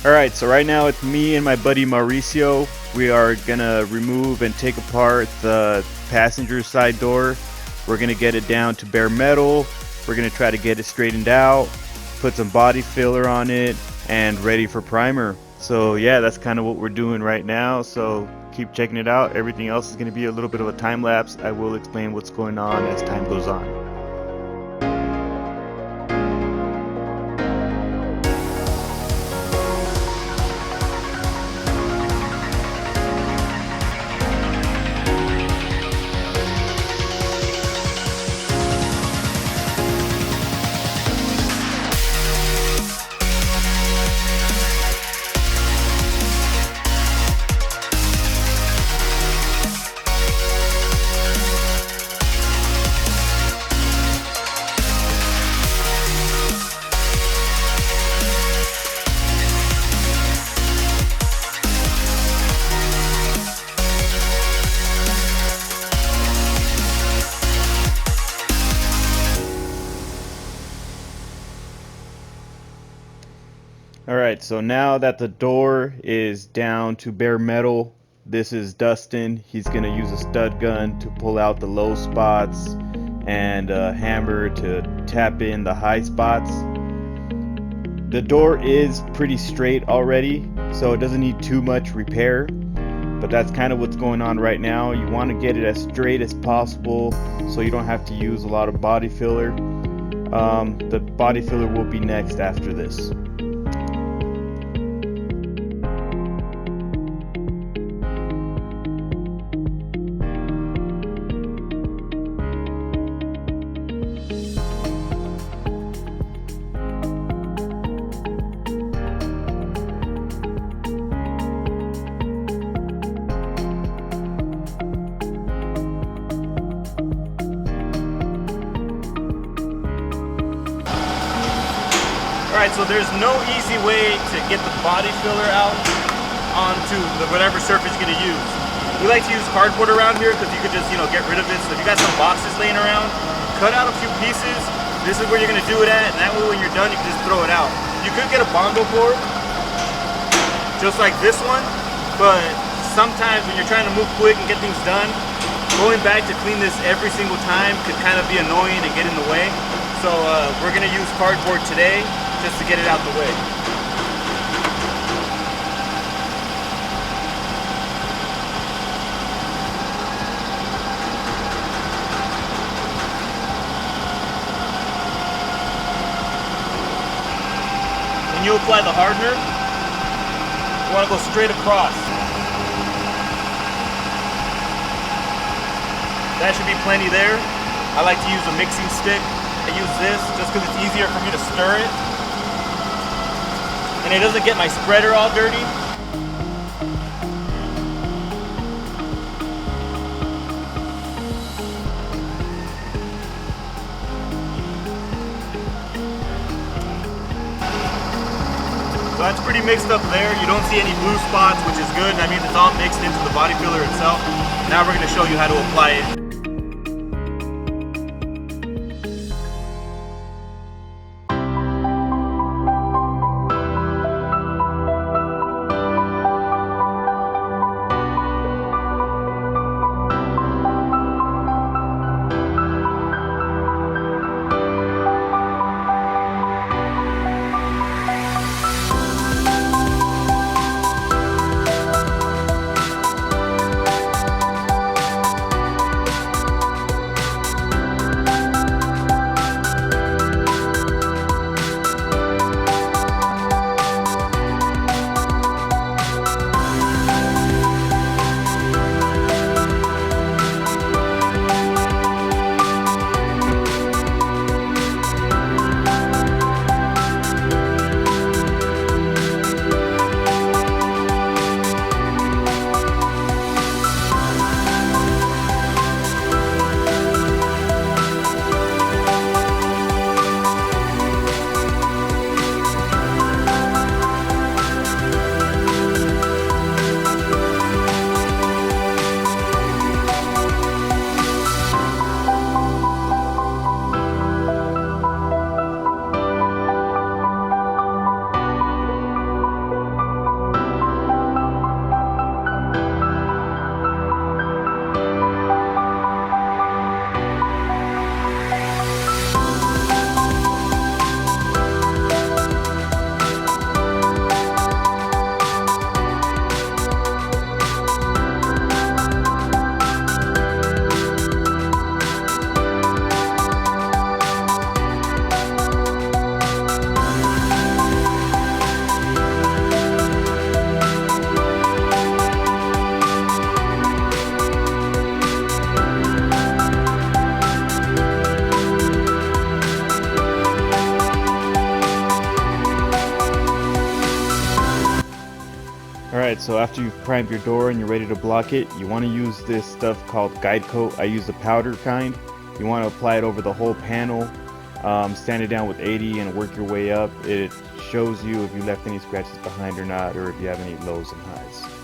Alright, so right now it's me and my buddy Mauricio. We are gonna remove and take apart the passenger side door. We're gonna get it down to bare metal. We're gonna try to get it straightened out, put some body filler on it, and ready for primer. So yeah, that's kind of what we're doing right now. So keep checking it out. Everything else is gonna be a little bit of a time lapse. I will explain what's going on as time goes on. Alright, so now that the door is down to bare metal, this is Dustin. He's going to use a stud gun to pull out the low spots and a hammer to tap in the high spots. The door is pretty straight already, so it doesn't need too much repair, but that's kind of what's going on right now. You want to get it as straight as possible so you don't have to use a lot of body filler. The body filler will be next after this. Alright, so there's no easy way to get the body filler out onto whatever surface you're going to use. We like to use cardboard around here because you could just, get rid of it. So if you got some boxes laying around, cut out a few pieces. This is where you're going to do it at, and that way when you're done, you can just throw it out. You could get a Bondo board, just like this one, but sometimes when you're trying to move quick and get things done, going back to clean this every single time could kind of be annoying and get in the way. So we're going to use cardboard today just to get it out the way. When you apply the hardener, you want to go straight across. That should be plenty there. I like to use a mixing stick. I use this just because it's easier for me to stir it. And it doesn't get my spreader all dirty. So that's pretty mixed up there. You don't see any blue spots, which is good. That means it's all mixed into the body filler itself. Now we're going to show you how to apply it. Alright, so after you've primed your door and you're ready to block it, you want to use this stuff called guide coat. I use the powder kind. You want to apply it over the whole panel, stand it down with 80 and work your way up. It shows you if you left any scratches behind or not, or if you have any lows and highs.